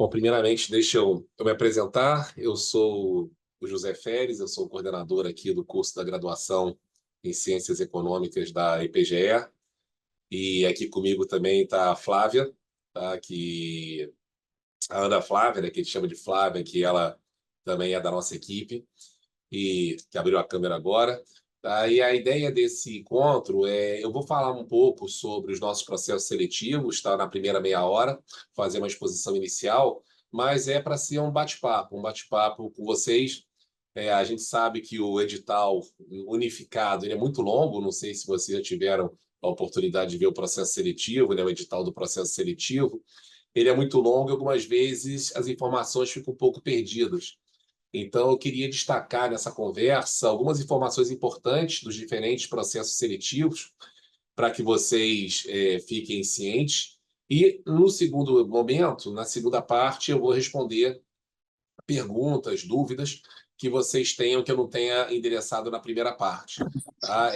Bom, primeiramente, deixa eu me apresentar. Eu sou o José Feres, eu sou o coordenador aqui do curso da graduação em Ciências Econômicas da IPGE. E aqui comigo também está a Flávia, tá? A Ana Flávia, né, que a gente chama de Flávia, que ela também é da nossa equipe e que abriu a câmera agora. Tá? E a ideia desse encontro eu vou falar um pouco sobre os nossos processos seletivos, tá? Na primeira meia hora, fazer uma exposição inicial, mas é para ser um bate-papo com vocês. A gente sabe que o edital unificado ele é muito longo, não sei se vocês já tiveram a oportunidade de ver o processo seletivo, né, o edital do processo seletivo. Ele é muito longo e algumas vezes as informações ficam um pouco perdidas. Então, eu queria destacar nessa conversa algumas informações importantes dos diferentes processos seletivos para que vocês fiquem cientes. E, no segundo momento, na segunda parte, eu vou responder perguntas, dúvidas que vocês tenham que eu não tenha endereçado na primeira parte. Tá?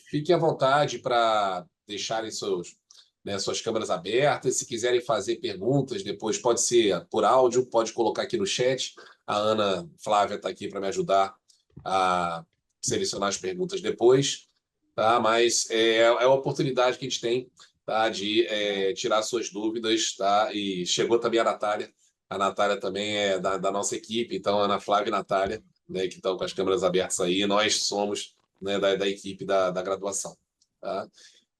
Fiquem à vontade para deixarem suas câmeras abertas. Se quiserem fazer perguntas depois, pode ser por áudio, pode colocar aqui no chat. A Ana Flávia está aqui para me ajudar a selecionar as perguntas depois. Tá? Mas é a oportunidade que a gente tem, tá, de tirar suas dúvidas. Tá? E chegou também a Natália. A Natália também é da nossa equipe, então, Ana Flávia e Natália, né, que estão com as câmeras abertas aí, nós somos, né, da equipe da graduação. Tá?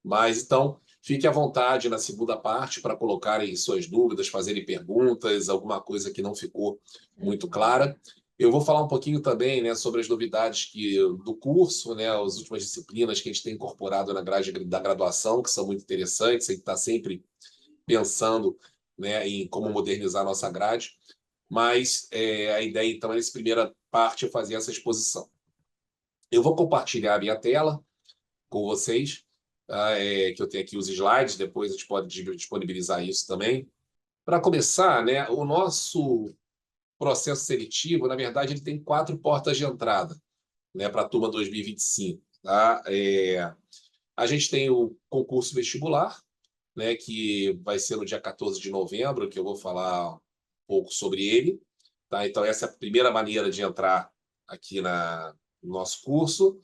Mas, então, fique à vontade na segunda parte para colocarem suas dúvidas, fazerem perguntas, alguma coisa que não ficou muito clara. Eu vou falar um pouquinho também, né, sobre as novidades do curso, né, as últimas disciplinas que a gente tem incorporado na grade da graduação, que são muito interessantes, a gente está sempre pensando, né, em como modernizar a nossa grade, mas a ideia, então, é nessa primeira parte, é fazer essa exposição. Eu vou compartilhar a minha tela com vocês, tá? Que eu tenho aqui os slides, depois a gente pode disponibilizar isso também. Para começar, né, o nosso processo seletivo, na verdade, ele tem 4 portas de entrada, né, para a turma 2025. Tá? A gente tem o concurso vestibular, né, que vai ser no dia 14 de novembro, que eu vou falar um pouco sobre ele. Tá? Então, essa é a primeira maneira de entrar aqui no nosso curso.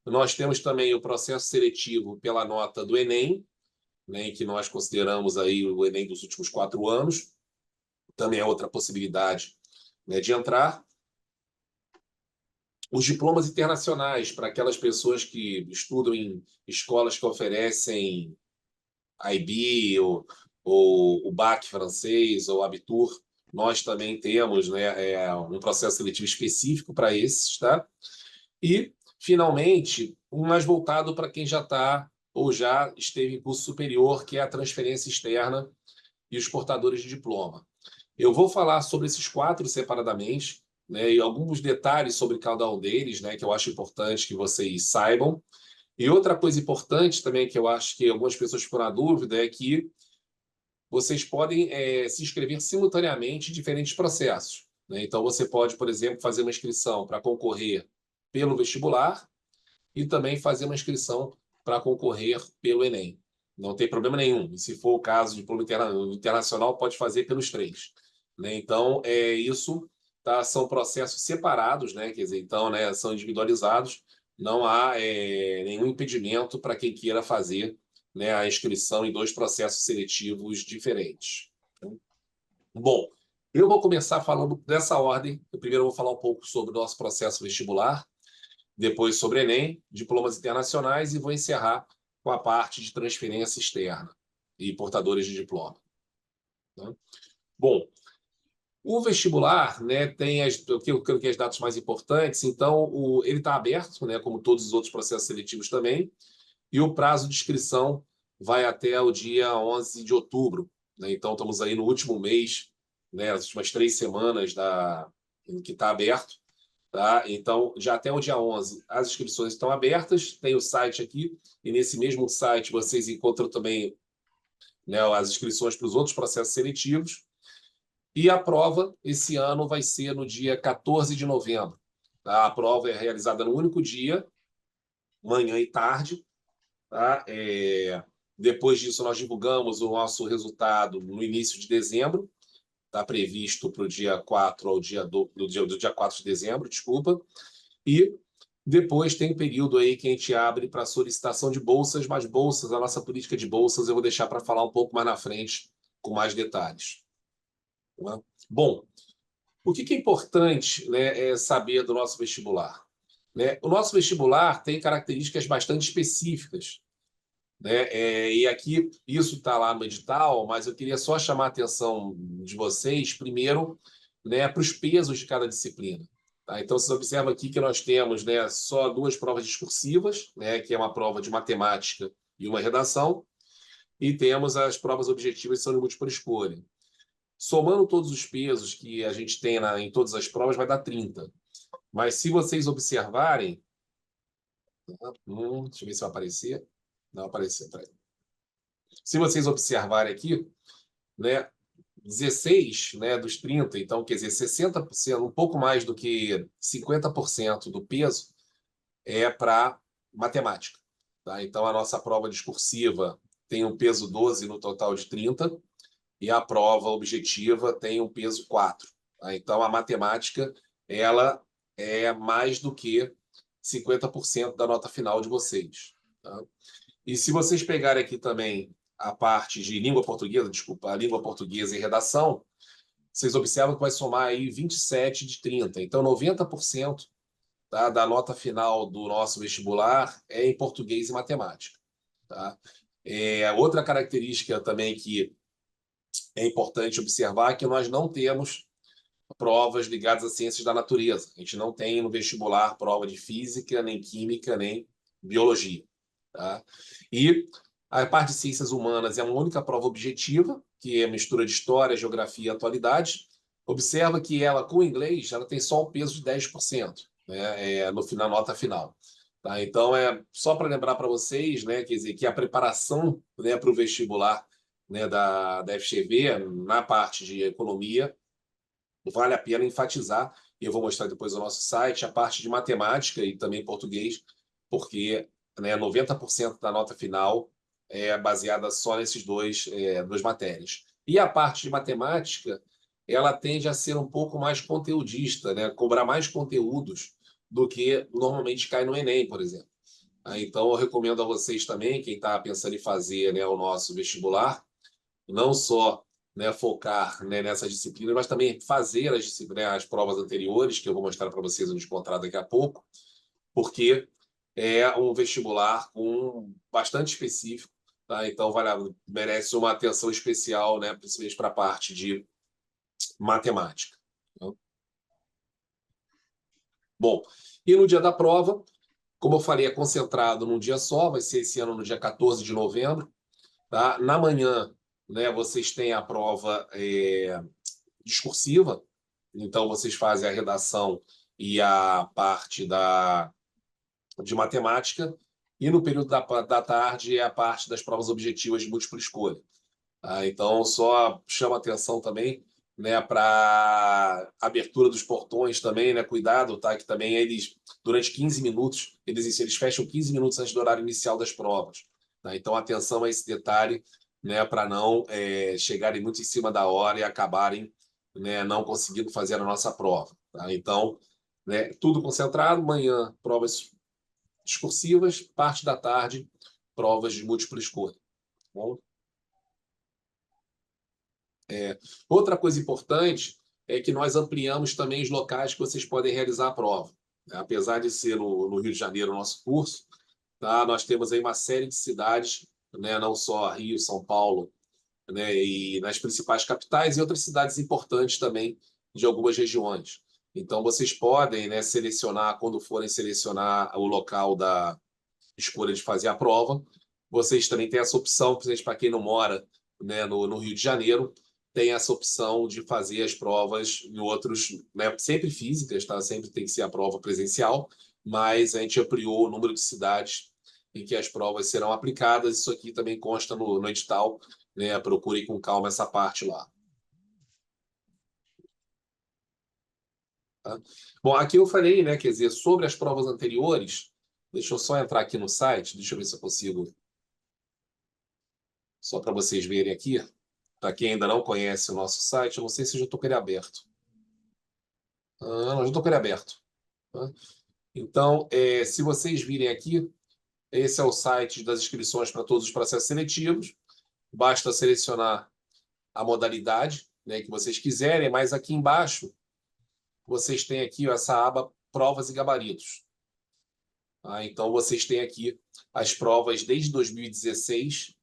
Nós temos também o processo seletivo pela nota do Enem, né, que nós consideramos aí o Enem dos últimos 4 anos. Também é outra possibilidade, né, de entrar. Os diplomas internacionais, para aquelas pessoas que estudam em escolas que oferecem IB, ou o BAC francês, ou Abitur, nós também temos, né, um processo seletivo específico para esses, tá? E, finalmente, um mais voltado para quem já está ou já esteve em curso superior, que é a transferência externa e os portadores de diploma. Eu vou falar sobre esses 4 separadamente, né, e alguns detalhes sobre cada um deles, né, que eu acho importante que vocês saibam. E outra coisa importante também, que eu acho que algumas pessoas ficam na dúvida, é que vocês podem se inscrever simultaneamente em diferentes processos, né? Então, você pode, por exemplo, fazer uma inscrição para concorrer pelo vestibular e também fazer uma inscrição para concorrer pelo Enem. Não tem problema nenhum. E se for o caso de diploma internacional, pode fazer pelos 3. Né? Então, isso, tá, são processos separados, né? Quer dizer, então, né, são individualizados. Não há nenhum impedimento para quem queira fazer, né, a inscrição em 2 processos seletivos diferentes. Bom, eu vou começar falando dessa ordem. Eu primeiro vou falar um pouco sobre o nosso processo vestibular, depois sobre Enem, diplomas internacionais, e vou encerrar com a parte de transferência externa e portadores de diploma. Né? Bom, o vestibular, né, tem as datas mais importantes, então ele está aberto, né, como todos os outros processos seletivos também, e o prazo de inscrição vai até o dia 11 de outubro. Né? Então, estamos aí no último mês, né, as últimas 3 semanas em que está aberto. Tá? Então, já até o dia 11, as inscrições estão abertas, tem o site aqui, e nesse mesmo site vocês encontram também, né, as inscrições para os outros processos seletivos. E a prova, esse ano, vai ser no dia 14 de novembro. Tá? A prova é realizada no único dia, manhã e tarde. Tá? Depois disso, nós divulgamos o nosso resultado no início de dezembro. está previsto para o dia 4 ao do dia 4 de dezembro, desculpa. E depois tem um período aí que a gente abre para solicitação de bolsas, mas bolsas, a nossa política de bolsas, eu vou deixar para falar um pouco mais na frente, com mais detalhes. Tá? Bom, o que é importante, né, saber do nosso vestibular? Né? O nosso vestibular tem características bastante específicas. Né? E aqui, isso está lá no edital, mas eu queria só chamar a atenção de vocês, primeiro, né, para os pesos de cada disciplina. Tá? Então, vocês observam aqui que nós temos, né, só 2 provas discursivas, né, que é uma prova de matemática e uma redação, e temos as provas objetivas que são de múltipla escolha. Somando todos os pesos que a gente tem em todas as provas, vai dar 30. Mas se vocês observarem... deixa eu ver se vai aparecer. Não apareceu, peraí. Se vocês observarem aqui, né, 16, né, dos 30, então, quer dizer, 60%, um pouco mais do que 50% do peso é para matemática. Tá? Então, a nossa prova discursiva tem um peso 12 no total de 30, e a prova objetiva tem um peso 4. Tá? Então, a matemática ela é mais do que 50% da nota final de vocês. Tá? E se vocês pegarem aqui também a parte de língua portuguesa, desculpa, a língua portuguesa e redação, vocês observam que vai somar aí 27 de 30. Então, 90%, tá, da nota final do nosso vestibular é em português e matemática. Tá? Outra característica também que é importante observar é que nós não temos provas ligadas às ciências da natureza. A gente não tem no vestibular prova de física, nem química, nem biologia. Tá? E a parte de ciências humanas é uma única prova objetiva, que é mistura de história, geografia e atualidade. Observa que ela, com o inglês, ela tem só um peso de 10%, né, no final, nota final. Tá? Então, só para lembrar para vocês, né, quer dizer, que a preparação, né, para o vestibular, né, da FGV, na parte de economia, vale a pena enfatizar, e eu vou mostrar depois no nosso site, a parte de matemática e também português, porque, né, 90% da nota final é baseada só nesses duas matérias. E a parte de matemática, ela tende a ser um pouco mais conteudista, né, cobrar mais conteúdos do que normalmente cai no Enem, por exemplo. Então, eu recomendo a vocês também, quem está pensando em fazer, né, o nosso vestibular, não só, né, focar, né, nessas disciplinas, mas também fazer as provas anteriores, que eu vou mostrar para vocês no Descontrato daqui a pouco, porque é um vestibular bastante específico, tá? Então merece uma atenção especial, né, principalmente para a parte de matemática. Tá? Bom, e no dia da prova, como eu falei, é concentrado num dia só, vai ser esse ano no dia 14 de novembro. Tá? Na manhã, né, vocês têm a prova discursiva, então vocês fazem a redação e a parte de matemática, e no período da tarde é a parte das provas objetivas de múltipla escolha. Tá? Então, só chama atenção também, né, para abertura dos portões também, né, cuidado, tá, que também eles, durante 15 minutos, eles fecham 15 minutos antes do horário inicial das provas. Tá? Então, atenção a esse detalhe, né, para não chegarem muito em cima da hora e acabarem, né, não conseguindo fazer a nossa prova. Tá? Então, né, tudo concentrado, manhã, provas discursivas, parte da tarde, provas de múltipla escolha. Tá bom? Outra coisa importante é que nós ampliamos também os locais que vocês podem realizar a prova. Apesar de ser no Rio de Janeiro o nosso curso, tá? Nós temos aí uma série de cidades, né? Não só Rio, São Paulo, né? E nas principais capitais e outras cidades importantes também de algumas regiões. Então, vocês podem, né, selecionar, quando forem selecionar o local da escolha de fazer a prova, vocês também têm essa opção, principalmente para quem não mora, né, no Rio de Janeiro, tem essa opção de fazer as provas em outros, né, sempre físicas, tá? Sempre tem que ser a prova presencial, mas a gente ampliou o número de cidades em que as provas serão aplicadas. Isso aqui também consta no edital, né? Procure com calma essa parte lá. Tá? Bom, aqui eu falei, né, quer dizer, sobre as provas anteriores. Deixa eu só entrar aqui no site, deixa eu ver se eu consigo, só para vocês verem aqui. Para quem ainda não conhece o nosso site, eu não sei se eu já estou com ele aberto. Não, já estou com ele aberto. Tá? Então, se vocês virem aqui, esse é o site das inscrições para todos os processos seletivos. Basta selecionar a modalidade, né, que vocês quiserem, mas aqui embaixo vocês têm aqui essa aba Provas e Gabaritos. Tá? Então, vocês têm aqui as provas desde 2016,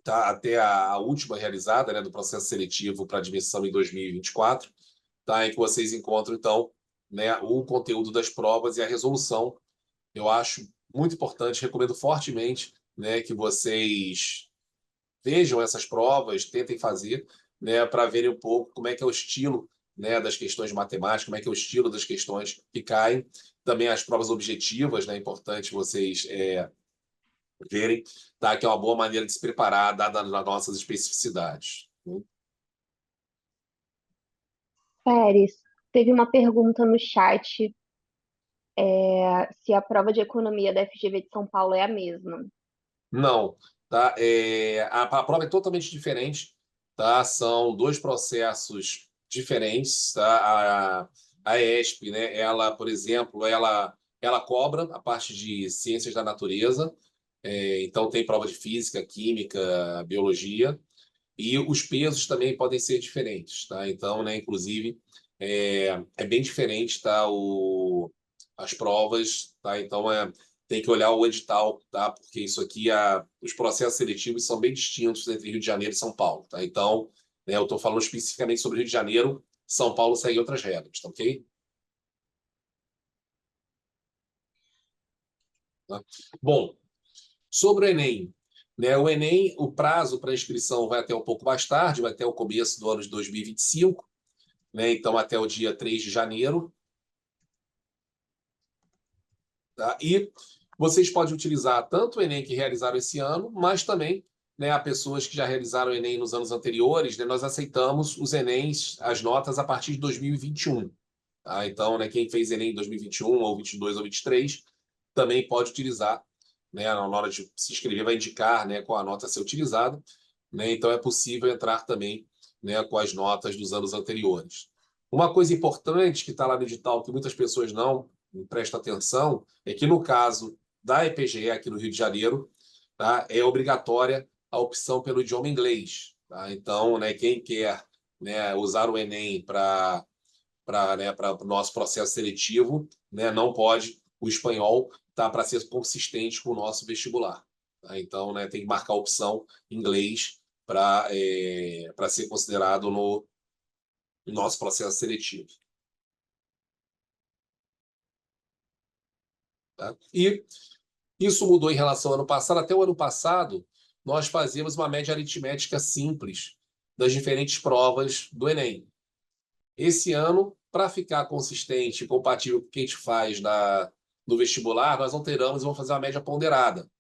tá, até a última realizada, né, do processo seletivo para admissão em 2024, tá, em que vocês encontram, então, né, o conteúdo das provas e a resolução. Eu acho muito importante, recomendo fortemente, né, que vocês vejam essas provas, tentem fazer, né, para verem um pouco como é que é o estilo, né, das questões de matemática, como é que é o estilo das questões que caem. Também as provas objetivas, né, é importante vocês verem, tá, que é uma boa maneira de se preparar, dada as nossas especificidades. Pérez, teve uma pergunta no chat, se a prova de economia da FGV de São Paulo é a mesma. Não, tá? A prova é totalmente diferente, tá? São dois processos diferentes, tá? A ESP, né? Ela, por exemplo, ela cobra a parte de ciências da natureza, então tem prova de física, química, biologia, e os pesos também podem ser diferentes, tá? Então, né? Inclusive é bem diferente, tá? As provas, tá? Então tem que olhar o edital, tá? Porque isso aqui, os processos seletivos são bem distintos entre Rio de Janeiro e São Paulo, tá? Então, né, eu estou falando especificamente sobre Rio de Janeiro, São Paulo segue outras regras, tá ok? Tá? Bom, sobre o Enem, né? O Enem, o prazo para inscrição vai até um pouco mais tarde, vai até o começo do ano de 2025, né? Então, até o dia 3 de janeiro, tá? E vocês podem utilizar tanto o Enem que realizaram esse ano, mas também, né, há pessoas que já realizaram o Enem nos anos anteriores, né, nós aceitamos os Enems, as notas, a partir de 2021. Tá? Então, né, quem fez Enem em 2021, ou 22 ou 23, também pode utilizar. Né, na hora de se inscrever, vai indicar, né, qual a nota a ser utilizada. Né, então, é possível entrar também, né, com as notas dos anos anteriores. Uma coisa importante que está lá no edital, que muitas pessoas não prestam atenção, é que no caso da EPGE aqui no Rio de Janeiro, tá, é obrigatória a opção pelo idioma inglês. Tá? Então, né, quem quer, né, usar o Enem para o nosso processo seletivo, né, não pode o espanhol, tá, para ser consistente com o nosso vestibular. Tá? Então, né, tem que marcar a opção inglês para ser considerado no nosso processo seletivo. Tá? E isso mudou em relação ao ano passado. Até o ano passado, nós fazíamos uma média aritmética simples das diferentes provas do Enem. Esse ano, para ficar consistente e compatível com o que a gente faz no vestibular, nós alteramos e vamos fazer uma média ponderada.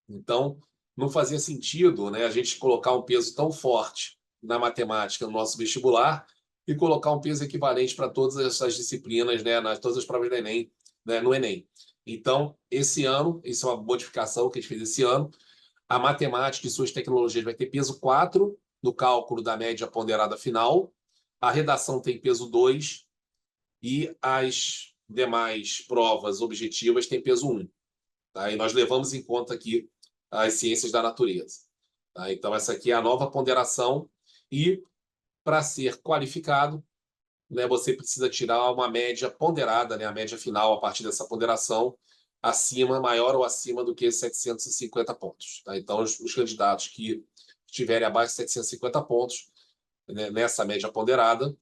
Então, não fazia sentido, né, a gente colocar um peso tão forte na matemática no nosso vestibular e colocar um peso equivalente para todas essas disciplinas, né, todas as provas do Enem, né, no Enem. Então, esse ano, isso é uma modificação que a gente fez esse ano, a matemática e suas tecnologias vai ter peso 4 no cálculo da média ponderada final, a redação tem peso 2 e as demais provas objetivas têm peso 1. Tá? E nós levamos em conta aqui as ciências da natureza. Tá? Então, essa aqui é a nova ponderação e, para ser qualificado, né, você precisa tirar uma média ponderada, né, a média final a partir dessa ponderação, maior ou acima do que 750 pontos. Tá? Então, os candidatos que estiverem abaixo de 750 pontos, né, nessa média ponderada,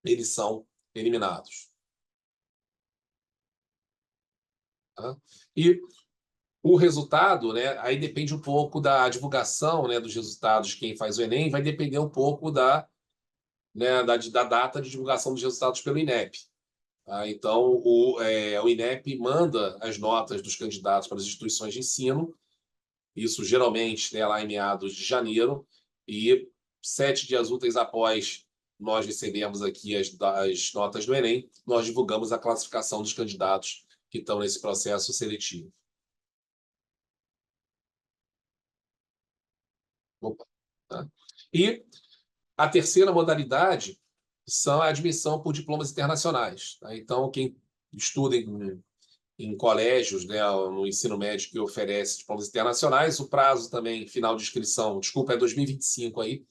eles são eliminados. Tá? E o resultado, né, aí depende um pouco da divulgação, né, dos resultados de quem faz o Enem, vai depender um pouco da data de divulgação dos resultados pelo INEP. Tá? Então, o INEP manda as notas dos candidatos para as instituições de ensino, isso geralmente, né, lá em meados de janeiro, e 7 dias úteis após nós recebemos aqui as notas do Enem, nós divulgamos a classificação dos candidatos que estão nesse processo seletivo. Opa. Tá? E a terceira modalidade são a admissão por diplomas internacionais. Tá? Então, quem estuda em colégios, né, no ensino médio que oferece diplomas internacionais, o prazo também, final de inscrição, desculpa, é 2025 aí,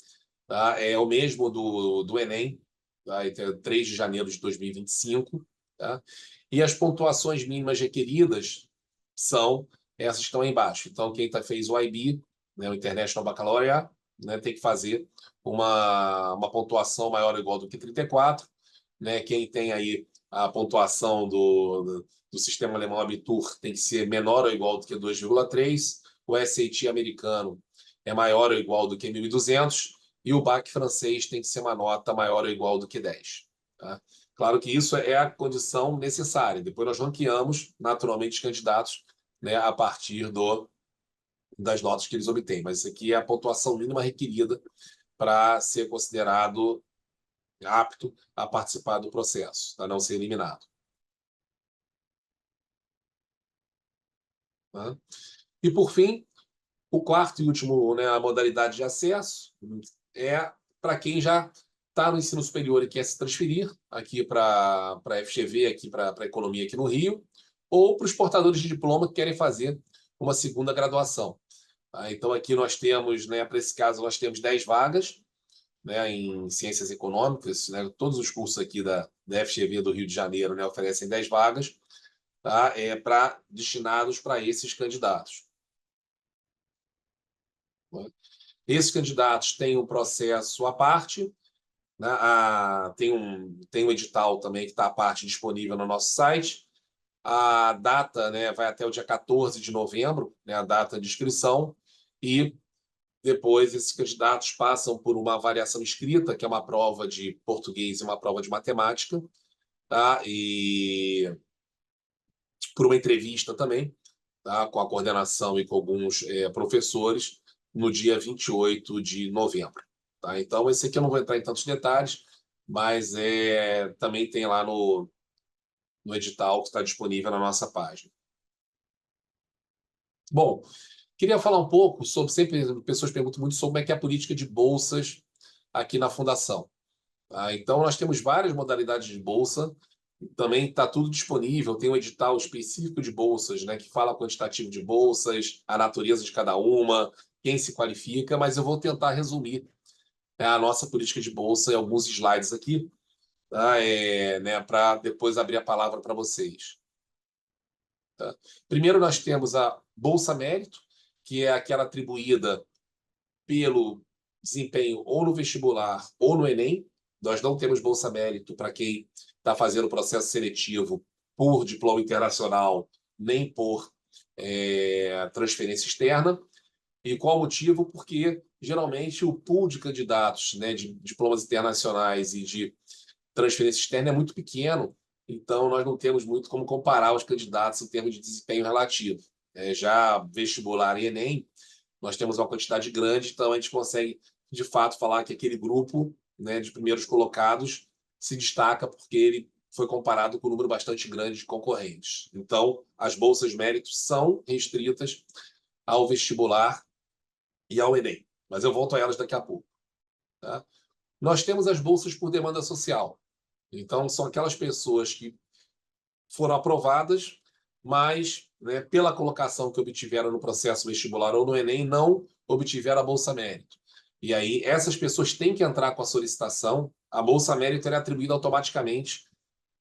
tá? É o mesmo do Enem, tá? Então, 3 de janeiro de 2025. Tá? E as pontuações mínimas requeridas são essas que estão aí embaixo. Então, quem fez o IB, né, o International Baccalaureate, né, tem que fazer uma pontuação maior ou igual do que 34. Né? Quem tem aí a pontuação do sistema alemão Abitur tem que ser menor ou igual do que 2,3. O SAT americano é maior ou igual do que 1.200. E o BAC francês tem que ser uma nota maior ou igual do que 10. Tá? Claro que isso é a condição necessária. Depois nós ranqueamos naturalmente os candidatos, né, a partir das notas que eles obtêm. Mas isso aqui é a pontuação mínima requerida para ser considerado apto a participar do processo, a não ser eliminado. Tá? E, por fim, o quarto e último, né, a modalidade de acesso é para quem já está no ensino superior e quer se transferir aqui para a FGV, aqui para a economia aqui no Rio, ou para os portadores de diploma que querem fazer uma segunda graduação. Tá? Então, aqui nós temos, né, para esse caso, nós temos 10 vagas, né, em ciências econômicas. Né, todos os cursos aqui da FGV do Rio de Janeiro, né, oferecem 10 vagas, tá, destinados para esses candidatos. Esses candidatos têm um processo à parte, né, tem um edital também que está à parte disponível no nosso site. A data, né, vai até o dia 14 de novembro, né, a data de inscrição, e depois esses candidatos passam por uma avaliação escrita, que é uma prova de português e uma prova de matemática, tá? E por uma entrevista também, tá? Com a coordenação e com alguns professores, no dia 28 de novembro. Tá? Então, esse aqui eu não vou entrar em tantos detalhes, mas também tem lá no edital que está disponível na nossa página. Bom, queria falar um pouco sobre, sempre pessoas perguntam muito sobre como é que é a política de bolsas aqui na Fundação. Tá? Então, nós temos várias modalidades de bolsa, também está tudo disponível, tem um edital específico de bolsas, né, que fala quantitativo de bolsas, a natureza de cada uma, quem se qualifica, mas eu vou tentar resumir, né, a nossa política de bolsa em alguns slides aqui, tá? Né, para depois abrir a palavra para vocês. Tá? Primeiro, nós temos a Bolsa Mérito, que é aquela atribuída pelo desempenho ou no vestibular ou no Enem. Nós não temos Bolsa Mérito para quem está fazendo o processo seletivo por diploma internacional, nem por transferência externa. E qual o motivo? Porque, geralmente, o pool de candidatos, né, de diplomas internacionais e de transferência externa é muito pequeno, então nós não temos muito como comparar os candidatos em termos de desempenho relativo. Já vestibular e Enem, nós temos uma quantidade grande, então a gente consegue, de fato, falar que aquele grupo, né, de primeiros colocados se destaca porque ele foi comparado com um número bastante grande de concorrentes. Então, as bolsas méritos são restritas ao vestibular e ao Enem, mas eu volto a elas daqui a pouco. Tá? Nós temos as bolsas por demanda social. Então, são aquelas pessoas que foram aprovadas, mas, né, pela colocação que obtiveram no processo vestibular ou no Enem, não obtiveram a Bolsa Mérito. E aí, essas pessoas têm que entrar com a solicitação. A Bolsa Mérito é atribuída automaticamente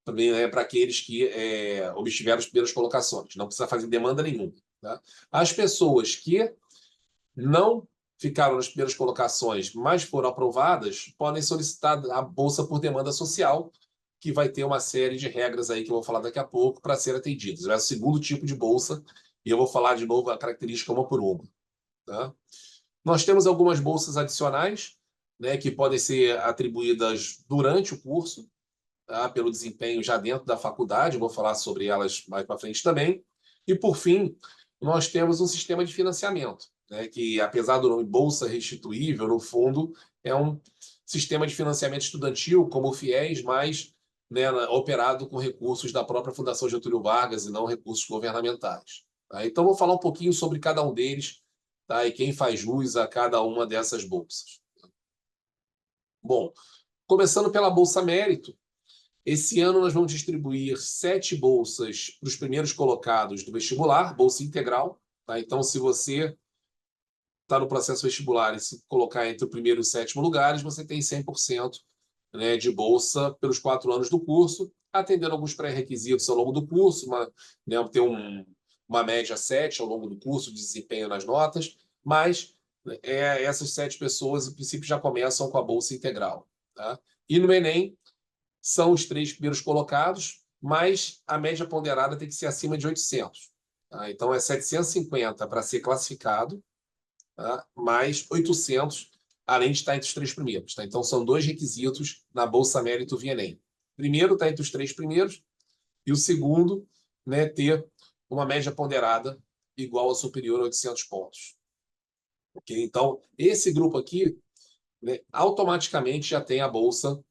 também, né, para aqueles que obtiveram as primeiras colocações. Não precisa fazer demanda nenhuma. Tá? As pessoas que não ficaram nas primeiras colocações, mas foram aprovadas, podem solicitar a bolsa por demanda social, que vai ter uma série de regras aí que eu vou falar daqui a pouco para ser atendidas. É o segundo tipo de bolsa, e eu vou falar de novo a característica uma por uma. Tá? Nós temos algumas bolsas adicionais, né, que podem ser atribuídas durante o curso, tá, pelo desempenho já dentro da faculdade, eu vou falar sobre elas mais para frente também. E, por fim, nós temos um sistema de financiamento, né, que, apesar do nome Bolsa Restituível, no fundo, é um sistema de financiamento estudantil, como o FIES, mas, né, operado com recursos da própria Fundação Getúlio Vargas e não recursos governamentais. Tá? Então, vou falar um pouquinho sobre cada um deles tá? E quem faz jus a cada uma dessas bolsas. Bom, começando pela Bolsa Mérito, esse ano nós vamos distribuir 7 bolsas para os primeiros colocados do vestibular, bolsa integral. Tá? Então, se você está no processo vestibular e se colocar entre o primeiro e o sétimo lugares, você tem 100%, né, de bolsa pelos 4 anos do curso, atendendo alguns pré-requisitos ao longo do curso, ter uma média 7 ao longo do curso de desempenho nas notas, mas essas 7 pessoas, em princípio, já começam com a bolsa integral. Tá? E no Enem, são os 3 primeiros colocados, mas a média ponderada tem que ser acima de 800. Tá? Então, é 750 para ser classificado, tá? Mais 800, além de estar entre os 3 primeiros. Tá? Então, são 2 requisitos na Bolsa Mérito via Enem. Primeiro, estar entre os 3 primeiros, e o segundo, né, ter uma média ponderada igual ou superior a 800 pontos. Okay? Então, esse grupo aqui, né, automaticamente já tem a bolsa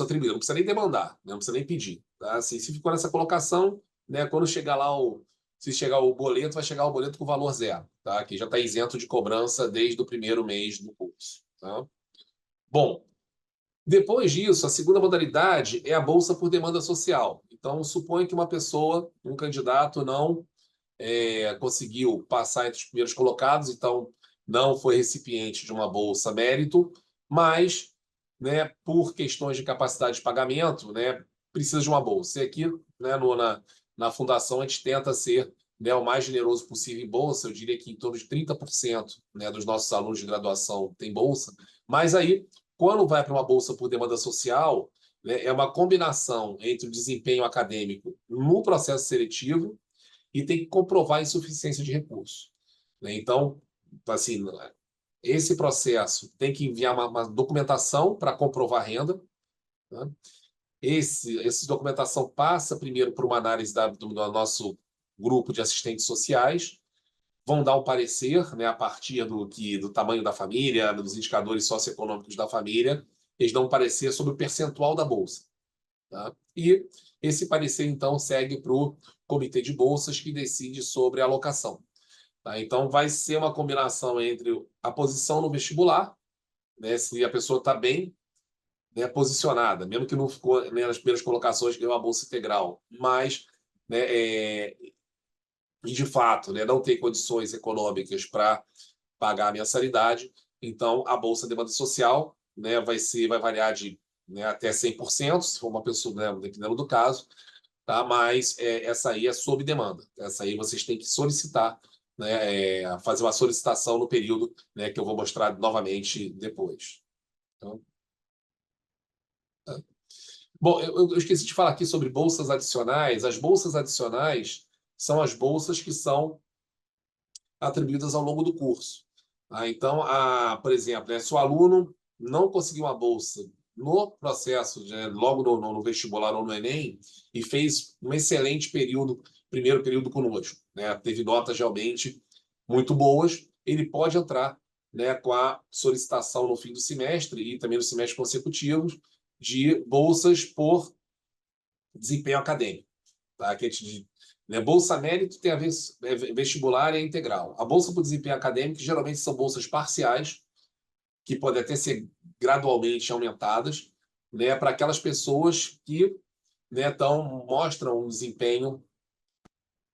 atribuída. Não precisa nem demandar, né? Não precisa nem pedir. Tá? Assim, se ficou nessa colocação, né, quando chegar lá se chegar o boleto, vai chegar o boleto com valor zero, tá? Que já está isento de cobrança desde o primeiro mês do curso. Tá? Bom, depois disso, a segunda modalidade é a bolsa por demanda social. Então, suponha que uma pessoa, um candidato, não conseguiu passar entre os primeiros colocados, então não foi recipiente de uma bolsa mérito, mas, né, por questões de capacidade de pagamento, né, precisa de uma bolsa. E aqui, né, na fundação, a gente tenta ser, né, o mais generoso possível em bolsa. Eu diria que em torno de 30%, né, dos nossos alunos de graduação têm bolsa. Mas aí, quando vai para uma bolsa por demanda social, né, é uma combinação entre o desempenho acadêmico no processo seletivo e tem que comprovar a insuficiência de recursos. Né? Então, assim, esse processo tem que enviar uma documentação para comprovar a renda. Né? Essa documentação passa primeiro por uma análise do nosso grupo de assistentes sociais, vão dar um parecer, né, a partir do tamanho da família, dos indicadores socioeconômicos da família, eles dão um parecer sobre o percentual da bolsa. Tá? E esse parecer, então, segue para o comitê de bolsas, que decide sobre a alocação. Tá? Então, vai ser uma combinação entre a posição no vestibular, né, se a pessoa está bem, né, posicionada, mesmo que não ficou, né, nas primeiras colocações, ganhou a bolsa integral, mas, né, e de fato, né, não tem condições econômicas para pagar a mensalidade, então a bolsa de demanda social, né, vai variar de, né, até 100%, se for uma pessoa, né, dependendo do caso, tá? Mas essa aí é sob demanda. Essa aí vocês têm que solicitar, né, fazer uma solicitação no período, né, que eu vou mostrar novamente depois. Então, tá? Bom, eu esqueci de falar aqui sobre bolsas adicionais. As bolsas adicionais são as bolsas que são atribuídas ao longo do curso. Tá? Então, por exemplo, né, se o aluno não conseguiu uma bolsa no processo, né, logo no vestibular ou no Enem, e fez um excelente primeiro período conosco, né, teve notas realmente muito boas, ele pode entrar, né, com a solicitação no fim do semestre e também no semestre consecutivos de bolsas por desempenho acadêmico. Tá? Que a gente, né, Bolsa Mérito tem a ver vestibular e integral. A bolsa por desempenho acadêmico geralmente são bolsas parciais, que podem até ser gradualmente aumentadas, né, para aquelas pessoas que, né, mostram um desempenho,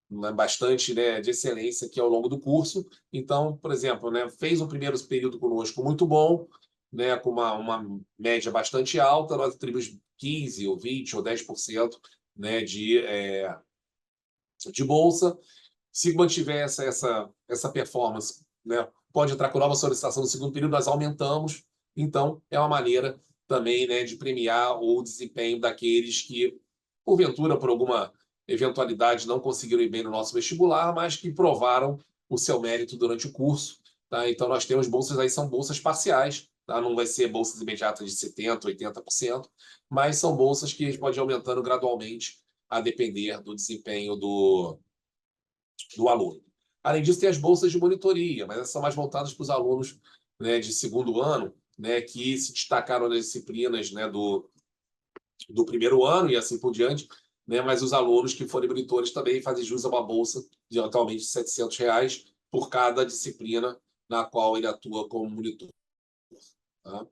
né, bastante, né, de excelência aqui ao longo do curso. Então, por exemplo, né, fez um primeiro período conosco muito bom, né, com uma média bastante alta, nós atribuímos 15 ou 20 ou 10%, né, de bolsa. Se mantiver essa performance, né, pode entrar com nova solicitação no segundo período, nós aumentamos. Então, é uma maneira também, né, de premiar o desempenho daqueles que, porventura, por alguma eventualidade, não conseguiram ir bem no nosso vestibular, mas que provaram o seu mérito durante o curso. Tá? Então, nós temos bolsas aí, são bolsas parciais, tá? Não vai ser bolsas imediatas de 70%, 80%, mas são bolsas que a gente pode ir aumentando gradualmente a depender do desempenho do aluno. Além disso, tem as bolsas de monitoria, mas essas são mais voltadas para os alunos, né, de segundo ano, né, que se destacaram nas disciplinas, né, do primeiro ano e assim por diante, né? Mas os alunos que forem monitores também fazem jus a uma bolsa de atualmente R$ 700 por cada disciplina na qual ele atua como monitor. Tá?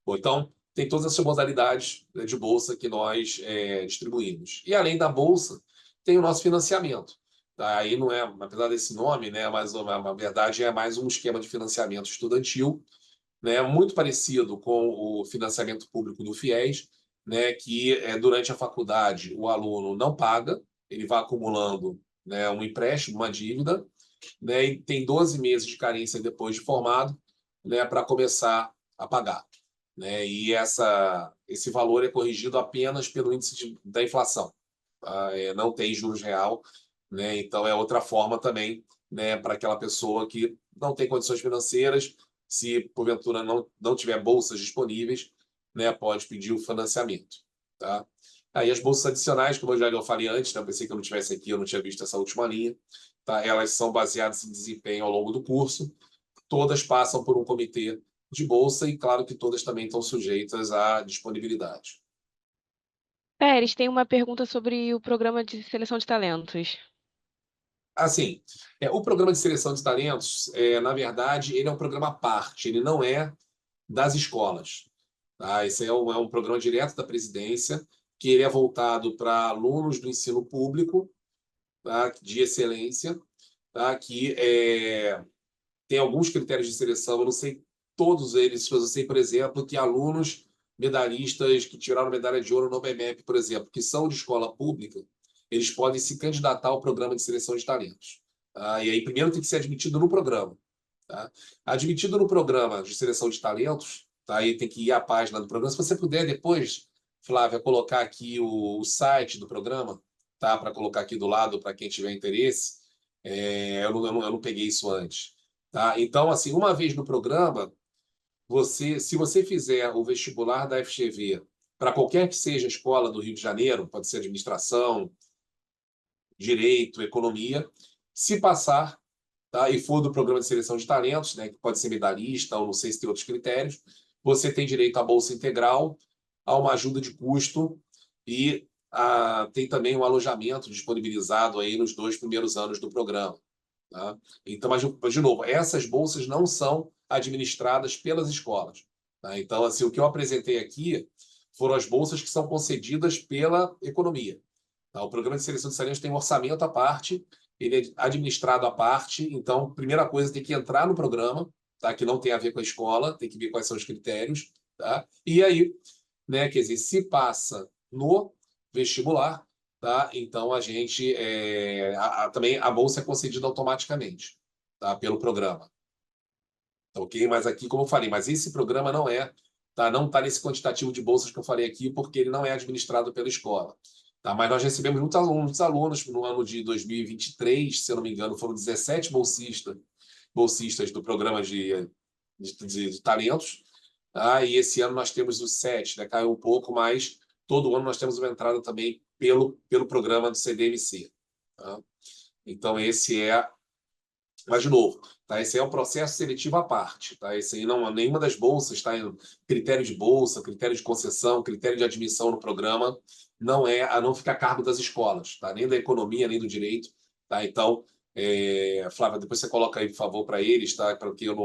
Bom, então, tem todas essas modalidades, né, de bolsa que nós distribuímos. E, além da bolsa, tem o nosso financiamento. Tá? Aí não é, apesar desse nome, né, mas na verdade é mais um esquema de financiamento estudantil, né, muito parecido com o financiamento público do FIES, né, que durante a faculdade o aluno não paga, ele vai acumulando, né, um empréstimo, uma dívida, né, e tem 12 meses de carência depois de formado, né, para começar a pagar. Né, e esse valor é corrigido apenas pelo índice da inflação. Tá? Não tem juros real, né, então é outra forma também, né, para aquela pessoa que não tem condições financeiras, se porventura não tiver bolsas disponíveis, né, pode pedir o financiamento. Tá? Aí as bolsas adicionais, como eu já falei antes, né, eu pensei que eu não tivesse aqui, eu não tinha visto essa última linha, tá? Elas são baseadas em desempenho ao longo do curso, todas passam por um comitê de bolsa e, claro, que todas também estão sujeitas à disponibilidade. Pérez, tem uma pergunta sobre o programa de seleção de talentos. Assim, o programa de seleção de talentos, na verdade, ele é um programa à parte, ele não é das escolas. Tá? Esse é um programa direto da presidência, que ele é voltado para alunos do ensino público, tá? De excelência, tá? Que tem alguns critérios de seleção, eu não sei todos eles, mas eu sei, por exemplo, que alunos medalhistas que tiraram medalha de ouro no BMEP, por exemplo, que são de escola pública, eles podem se candidatar ao programa de seleção de talentos. Tá? E aí, primeiro, tem que ser admitido no programa. Tá? Admitido no programa de seleção de talentos, tá? Aí tem que ir à página do programa. Se você puder depois, Flávia, colocar aqui o site do programa, tá? Para colocar aqui do lado para quem tiver interesse. Eu não peguei isso antes. Tá? Então, assim, uma vez no programa, se você fizer o vestibular da FGV para qualquer que seja a escola do Rio de Janeiro, pode ser administração, direito, economia, se passar, tá, e for do programa de seleção de talentos, né, que pode ser medalhista ou não sei se tem outros critérios, você tem direito à bolsa integral, a uma ajuda de custo e tem também um alojamento disponibilizado aí nos 2 primeiros anos do programa. Tá? Então, mas, de novo, essas bolsas não são administradas pelas escolas. Tá? Então, assim, o que eu apresentei aqui foram as bolsas que são concedidas pela economia. Tá? O programa de seleção de talentos tem um orçamento à parte, ele é administrado à parte, então, primeira coisa, tem que entrar no programa, tá? Que não tem a ver com a escola, tem que ver quais são os critérios. Tá? E aí, né, quer dizer, se passa no vestibular, tá? Então a gente também a bolsa é concedida automaticamente, tá? Pelo programa. Tá, ok? Mas aqui, como eu falei, mas esse programa não tá? Não está nesse quantitativo de bolsas que eu falei aqui, porque ele não é administrado pela escola. Tá? Mas nós recebemos muitos alunos no ano de 2023, se eu não me engano, foram 17 bolsistas do programa de talentos. Tá? E esse ano nós temos os 7, né? Caiu um pouco, mas todo ano nós temos uma entrada também pelo programa do CDMC. Tá? Então, mas, de novo, tá? Esse é um processo seletivo à parte. Tá? Esse aí não, nenhuma das bolsas está em critério de bolsa, critério de concessão, critério de admissão no programa, não fica a cargo das escolas, tá? Nem da economia, nem do direito. Tá? Então, Flávia, depois você coloca aí, por favor, para eles, tá? Porque eu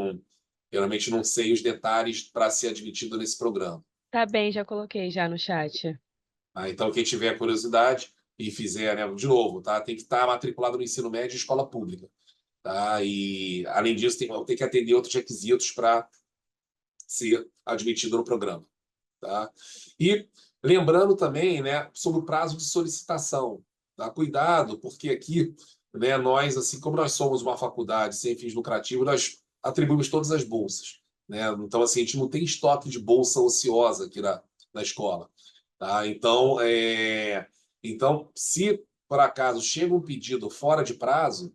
realmente não sei os detalhes para ser admitido nesse programa. Tá bem, já coloquei já no chat. Tá? Então, quem tiver curiosidade e fizer, né, de novo, tá? Tem que estar matriculado no ensino médio e escola pública. Tá? E, além disso, tem que atender outros requisitos para ser admitido no programa. Tá? E lembrando também, né, sobre o prazo de solicitação. Tá? Cuidado, porque aqui, né, nós, assim como nós somos uma faculdade sem fins lucrativos, nós atribuímos todas as bolsas. Né? Então, assim, a gente não tem estoque de bolsa ociosa aqui na escola. Tá? Então, se por acaso chega um pedido fora de prazo,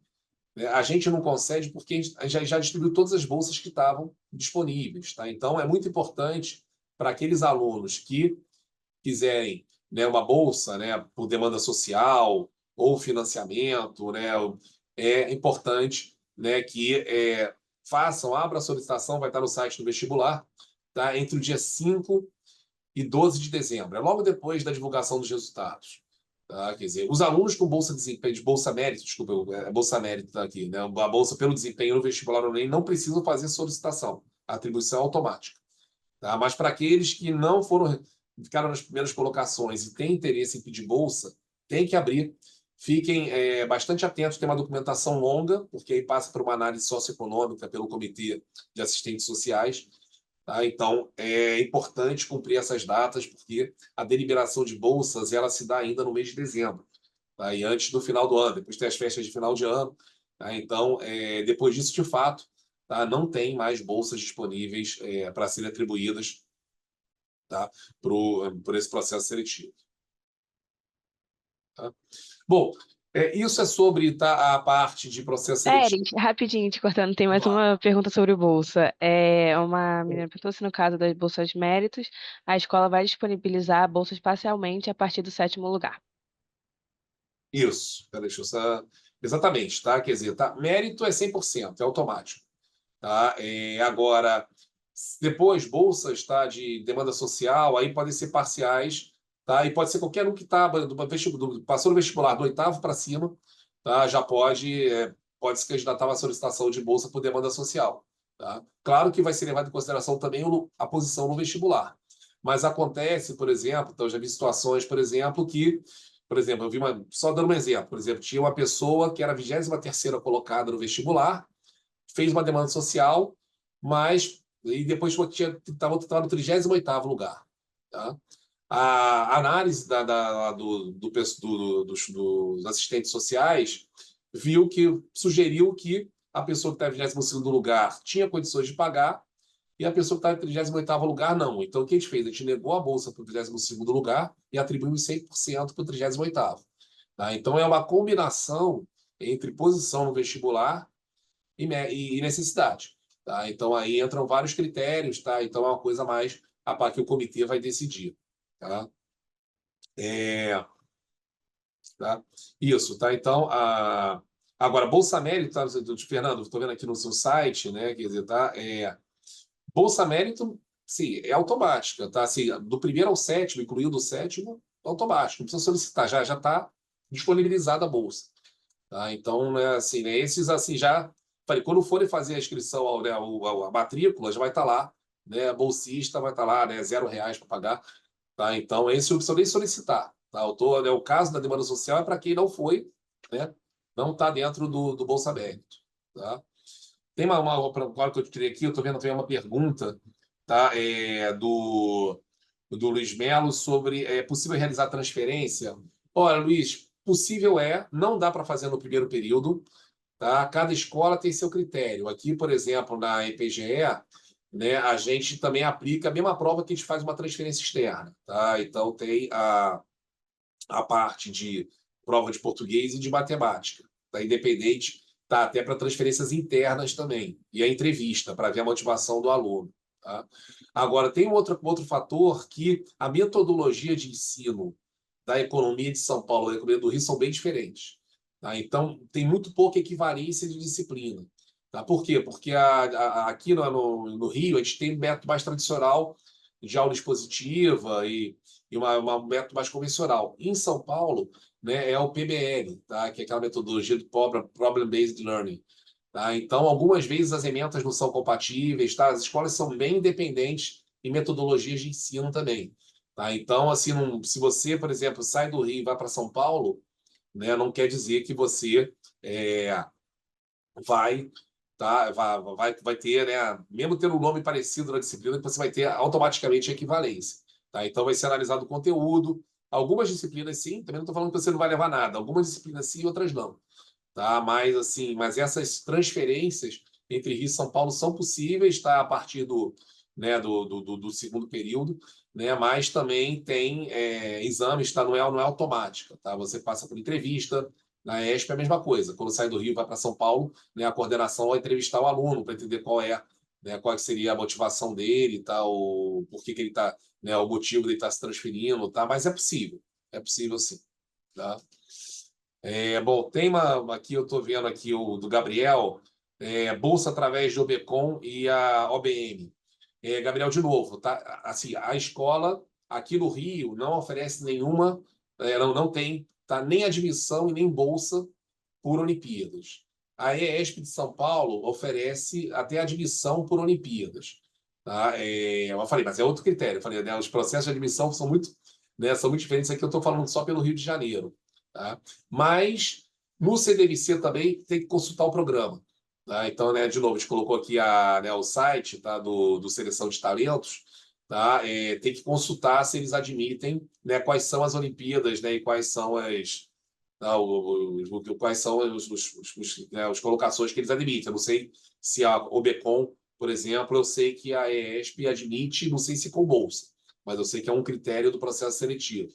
né, a gente não concede porque a gente já distribuiu todas as bolsas que estavam disponíveis. Tá? Então, é muito importante para aqueles alunos que quiserem, né, uma bolsa, né, por demanda social ou financiamento, né, é importante, né, que abram a solicitação, vai estar no site do vestibular, tá, entre o dia 5 e 12 de dezembro. É logo depois da divulgação dos resultados. Tá? Quer dizer, os alunos com bolsa de desempenho, de bolsa mérito, desculpa, bolsa mérito tá aqui, né? A bolsa pelo desempenho no vestibular ou nem não precisam fazer solicitação. A atribuição é automática. Tá? Mas para aqueles que não ficaram nas primeiras colocações e têm interesse em pedir bolsa, tem que abrir. Fiquem bastante atentos, tem uma documentação longa, porque aí passa por uma análise socioeconômica pelo Comitê de Assistentes Sociais. Tá? Então, é importante cumprir essas datas, porque a deliberação de bolsas ela se dá ainda no mês de dezembro, tá? E antes do final do ano, depois tem as festas de final de ano. Tá? Então, depois disso, de fato, tá? Não tem mais bolsas disponíveis para serem atribuídas, tá? por esse processo seletivo. Tá? Bom, isso é sobre, tá, a parte de processo seletivo. Pérez, rapidinho, te cortando, tem mais Vamos lá. uma pergunta sobre bolsa. Uma menina perguntou se no caso das bolsas de méritos, a escola vai disponibilizar bolsas parcialmente a partir do 7º lugar. Isso. Pera, deixa eu só... Exatamente, tá? Quer dizer, tá? Mérito é 100%, é automático. Tá? Agora, depois, bolsas, tá, de demanda social, aí podem ser parciais, tá? E pode ser qualquer um que tá, passou no vestibular do 8º para cima, tá? Já pode se candidatar a uma solicitação de bolsa por demanda social. Tá? Claro que vai ser levado em consideração também a posição no vestibular. Mas acontece, por exemplo, então eu já vi situações, por exemplo, que, por exemplo, só dando um exemplo, por exemplo, tinha uma pessoa que era a 23ª colocada no vestibular, fez uma demanda social, mas e depois estava no 38º lugar. Tá? A análise dos assistentes sociais sugeriu que a pessoa que está em 22º lugar tinha condições de pagar e a pessoa que está em 38º lugar não. Então, o que a gente fez? A gente negou a bolsa para o 22º lugar e atribuiu 100% para o 38º. Tá? Então, é uma combinação entre posição no vestibular e necessidade. Tá? Então, aí entram vários critérios, tá? Então, é uma coisa mais a que o comitê vai decidir. Tá? Tá? Isso, tá? Então, agora, Bolsa Mérito, tá? Fernando, estou vendo aqui no seu site, né? Quer dizer, tá? Bolsa Mérito, sim, é automática, tá? Assim, do primeiro ao 7º, incluindo o 7º, automático, não precisa solicitar, já está disponibilizada a bolsa. Tá? Então, né, assim, né, esses assim já. Falei, quando forem fazer a inscrição, a matrícula, já vai estar lá, né? A bolsista vai estar lá, né? R$ 0 para pagar. Tá? Então, esse não precisa nem solicitar. Tá? O caso da demanda social é para quem não foi, né? Não está dentro do Bolsa Mérito. Tá? Tem agora que eu tirei aqui, eu estou vendo também uma pergunta, tá? Do Luiz Melo sobre possível realizar transferência. Olha, Luiz, possível não dá para fazer no primeiro período, tá? Cada escola tem seu critério. Aqui, por exemplo, na EPGE, né, a gente também aplica a mesma prova que a gente faz uma transferência externa, tá? Então tem a parte de prova de português e de matemática, tá? Independente, tá? Até para transferências internas também, e a entrevista, para ver a motivação do aluno. Tá? Agora, tem outro fator que a metodologia de ensino da economia de São Paulo e da economia do Rio são bem diferentes. Tá? Então, tem muito pouca equivalência de disciplina. Tá? Por quê? Porque aqui no Rio, a gente tem um método mais tradicional de aula expositiva e um método mais convencional. Em São Paulo, né, é o PBL, tá? Que é aquela metodologia do Problem-Based Learning. Tá? Então, algumas vezes as ementas não são compatíveis, tá? As escolas são bem independentes em metodologias de ensino também. Tá? Então, assim, se você, por exemplo, sai do Rio e vai para São Paulo, né, não quer dizer que você vai, tá? Vai ter, né? Mesmo tendo um nome parecido na disciplina, você vai ter automaticamente a equivalência. Tá? Então, vai ser analisado o conteúdo. Algumas disciplinas, sim, também não estou falando que você não vai levar nada. Algumas disciplinas, sim, outras não. Tá? Mas, assim, essas transferências entre Rio e São Paulo são possíveis, tá? A partir né, do segundo período, né? Mas também tem exames, tá? Não é automática, tá? Você passa por entrevista. Na ESP é a mesma coisa. Quando sai do Rio e vai para São Paulo, né, a coordenação vai entrevistar o aluno para entender qual que seria a motivação dele, tá? Por que ele está, né, o motivo dele estar se transferindo, tá? Mas é possível sim, tá? Bom, tem aqui, eu estou vendo aqui o do Gabriel, bolsa através de OBECOM e a OBM. Gabriel, de novo, tá? Assim, a escola aqui no Rio não oferece nenhuma, não tem tá? Nem admissão e nem bolsa por Olimpíadas. A EESP de São Paulo oferece até admissão por Olimpíadas. Tá? Eu falei, mas é outro critério. Eu falei, né, os processos de admissão são muito, né, são muito diferentes. Aqui eu estou falando só pelo Rio de Janeiro. Tá? Mas no CDMC também tem que consultar o programa. Tá? Então, né, de novo, a gente colocou aqui né, o site, tá, do Seleção de Talentos. Tá? Tem que consultar se eles admitem, né, quais são as Olimpíadas, né, e quais são quais são né, as colocações que eles admitem. Eu não sei se a OBECON, por exemplo, eu sei que a EESP admite, não sei se com bolsa, mas eu sei que é um critério do processo seletivo.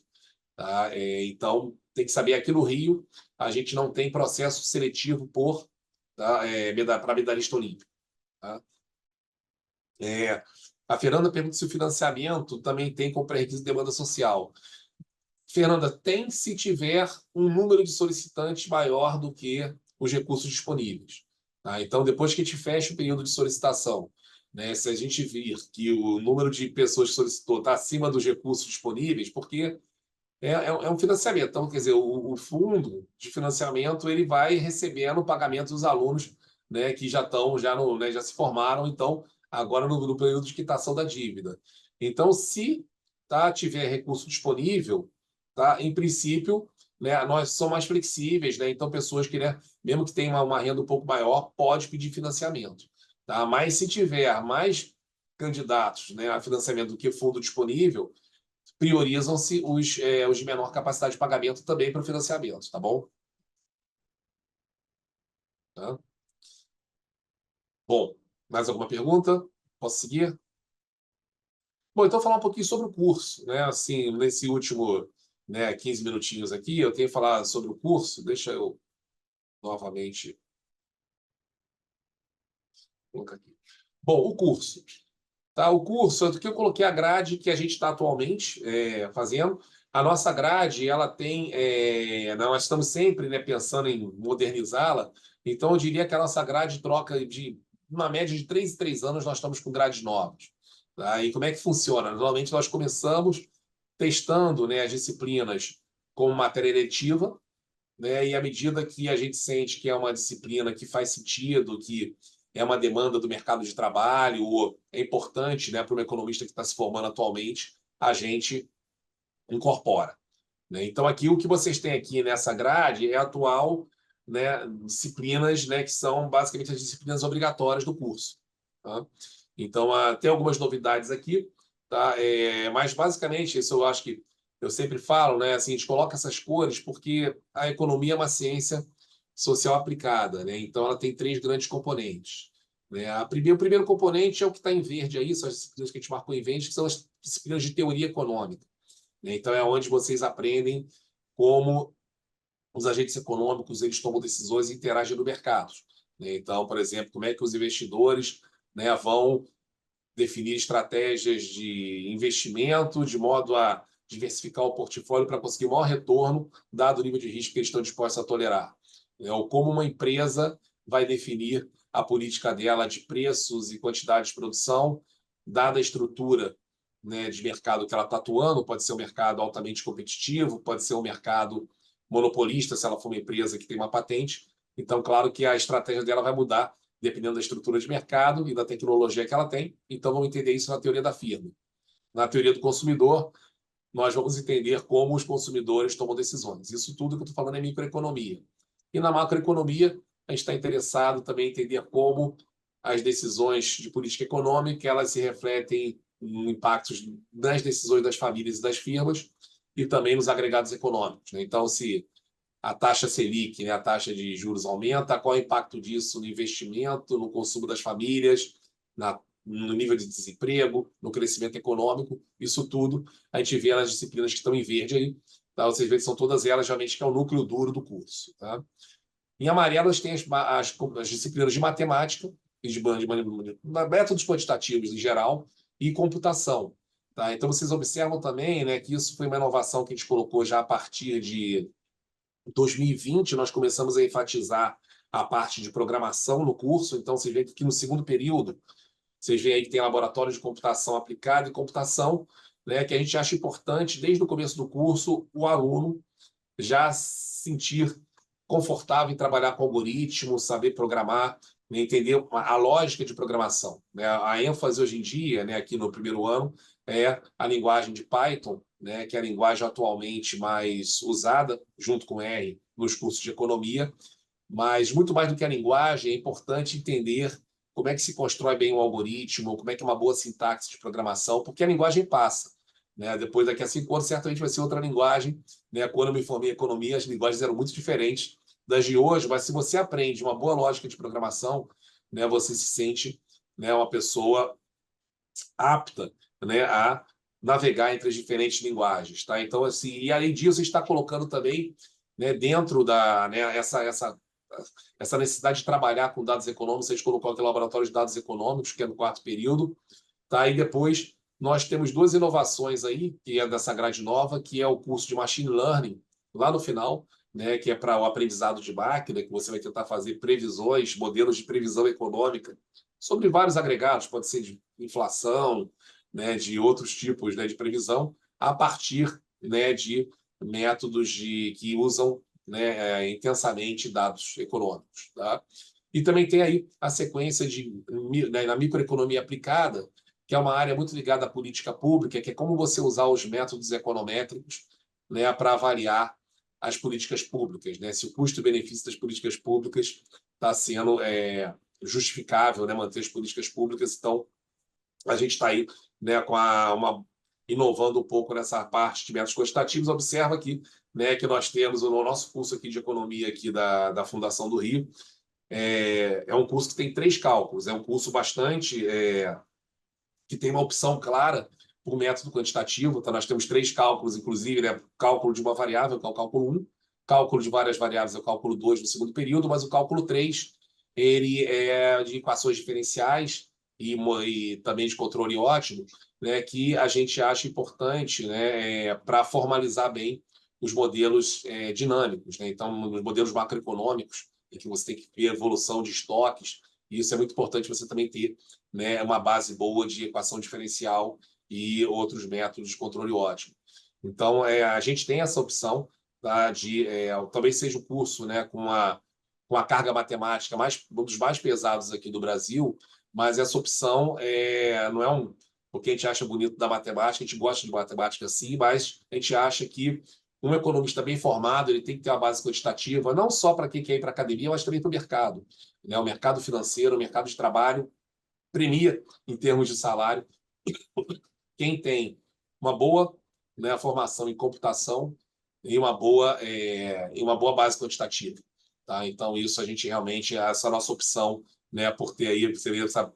Tá? Então, tem que saber, aqui no Rio, a gente não tem processo seletivo tá, para medalhista olímpico. Tá? A Fernanda pergunta se o financiamento também tem como pré-requisito demanda social. Fernanda, tem se tiver um número de solicitantes maior do que os recursos disponíveis. Tá? Então, depois que a gente fecha o período de solicitação, né, se a gente vir que o número de pessoas que solicitou está acima dos recursos disponíveis, porque é um financiamento. Então, quer dizer, o fundo de financiamento ele vai recebendo o pagamento dos alunos, né, que já estão, né, já se formaram, então, agora no período de quitação da dívida. Então, se tiver recurso disponível, tá, em princípio, né, nós somos mais flexíveis, né, então pessoas que, né, mesmo que tenham uma renda um pouco maior, pode pedir financiamento. Tá? Mas se tiver mais candidatos, né, a financiamento do que fundo disponível, priorizam-se os de menor capacidade de pagamento também para o financiamento, tá bom? Tá? Bom, mais alguma pergunta? Posso seguir? Bom, então falar um pouquinho sobre o curso, né? Assim, nesse último, né, 15 minutinhos aqui, eu tenho que falar sobre o curso. Deixa eu novamente colocar aqui. Bom, o curso. Tá? O curso, do que eu coloquei a grade que a gente está atualmente fazendo. A nossa grade, ela tem. Nós estamos sempre, né, pensando em modernizá-la. Então, eu diria que a nossa grade troca de uma média de 3 em 3 anos, nós estamos com grades novas. Tá? E como é que funciona? Normalmente, nós começamos testando, né, as disciplinas como matéria eletiva, né, e à medida que a gente sente que é uma disciplina que faz sentido, que é uma demanda do mercado de trabalho, ou é importante, né, para um economista que está se formando atualmente, a gente incorpora. Né? Então, aqui o que vocês têm aqui nessa grade é atual, né, disciplinas, né, que são basicamente as disciplinas obrigatórias do curso. Tá? Então, tem algumas novidades aqui, tá? Mas basicamente, isso eu acho que eu sempre falo, né, assim, a gente coloca essas cores porque a economia é uma ciência social aplicada, né? Então, ela tem 3 grandes componentes. Né? O primeiro componente é o que está em verde aí, são as disciplinas que a gente marcou em verde, que são as disciplinas de teoria econômica. Né? Então, é onde vocês aprendem como os agentes econômicos eles tomam decisões e interagem no mercado. Né? Então, por exemplo, como é que os investidores, né, vão definir estratégias de investimento de modo a diversificar o portfólio para conseguir o maior retorno, dado o nível de risco que eles estão dispostos a tolerar. Ou como uma empresa vai definir a política dela de preços e quantidade de produção, dada a estrutura, né, de mercado que ela está atuando. Pode ser um mercado altamente competitivo, pode ser um mercado monopolista, se ela for uma empresa que tem uma patente. Então, claro que a estratégia dela vai mudar dependendo da estrutura de mercado e da tecnologia que ela tem. Então, vamos entender isso na teoria da firma. Na teoria do consumidor, nós vamos entender como os consumidores tomam decisões. Isso tudo que eu estou falando é microeconomia. E na macroeconomia, a gente está interessado também em entender como as decisões de política econômica elas se refletem em impactos nas decisões das famílias e das firmas e também nos agregados econômicos. Né? Então, se a taxa Selic, né, a taxa de juros aumenta, qual é o impacto disso no investimento, no consumo das famílias, no nível de desemprego, no crescimento econômico, isso tudo a gente vê nas disciplinas que estão em verde aí, tá? Vocês veem que são todas elas realmente que é o núcleo duro do curso. Tá? Em amarelo, tem as disciplinas de matemática, de métodos quantitativos em geral, e computação. Tá? Então, vocês observam também, né, que isso foi uma inovação que a gente colocou já a partir de 2020, nós começamos a enfatizar a parte de programação no curso. Então, vocês veem que no segundo período, vocês veem aí que tem laboratório de computação aplicada e computação, né, que a gente acha importante, desde o começo do curso, o aluno já se sentir confortável em trabalhar com algoritmo, saber programar, né, entender a lógica de programação, né? A ênfase hoje em dia, né, aqui no primeiro ano, é a linguagem de Python, né, que é a linguagem atualmente mais usada, junto com R, nos cursos de economia, mas muito mais do que a linguagem, é importante entender como é que se constrói bem um algoritmo, como é que é uma boa sintaxe de programação, porque a linguagem passa, né? Depois, daqui a 5 anos, certamente vai ser outra linguagem, né? Quando eu me formei em economia, as linguagens eram muito diferentes das de hoje, mas se você aprende uma boa lógica de programação, né, você se sente, né, uma pessoa apta, né, a navegar entre as diferentes linguagens, tá? Então, assim, e além disso, está colocando também, né, dentro da, né, essa necessidade de trabalhar com dados econômicos, a gente colocou aqui o laboratório de dados econômicos, que é no 4º período, tá? E depois nós temos 2 inovações aí, que é dessa grade nova, que é o curso de Machine Learning, lá no final, né, que é para o aprendizado de máquina, que você vai tentar fazer previsões, modelos de previsão econômica sobre vários agregados, pode ser de inflação, né, de outros tipos, né, de previsão, a partir, né, de métodos que usam, né, intensamente dados econômicos. Tá? E também tem aí a sequência né, na microeconomia aplicada, que é uma área muito ligada à política pública, que é como você usar os métodos econométricos, né, para avaliar as políticas públicas, né? Se o custo-benefício das políticas públicas está sendo justificável, né, manter as políticas públicas. Então, a gente está aí, né, inovando um pouco nessa parte de métodos quantitativos. Observa aqui, né, que nós temos o nosso curso aqui de economia aqui da Fundação do Rio. É um curso que tem 3 cálculos. É um curso bastante que tem uma opção clara por método quantitativo. Então, nós temos 3 cálculos, inclusive, né? Cálculo de uma variável, que é o cálculo 1, cálculo de várias variáveis é o cálculo 2 no 2º período, mas o cálculo 3 ele é de equações diferenciais e também de controle ótimo, né? Que a gente acha importante, né? Para formalizar bem os modelos dinâmicos, né? Então, os modelos macroeconômicos, em que você tem que ver a evolução de estoques, e isso é muito importante você também ter, né, uma base boa de equação diferencial e outros métodos de controle ótimo. Então, a gente tem essa opção, tá, talvez seja o curso, né, com a carga matemática um dos mais pesados aqui do Brasil, mas essa opção não é porque a gente acha bonito da matemática, a gente gosta de matemática sim, mas a gente acha que um economista bem formado ele tem que ter uma base quantitativa, não só para quem quer ir para a academia, mas também para o mercado. Né? O mercado financeiro, o mercado de trabalho, premia em termos de salário quem tem uma boa, né, formação em computação e uma boa base quantitativa. Tá? Então, isso a gente realmente, essa nossa opção, né, por ter aí, você vê essa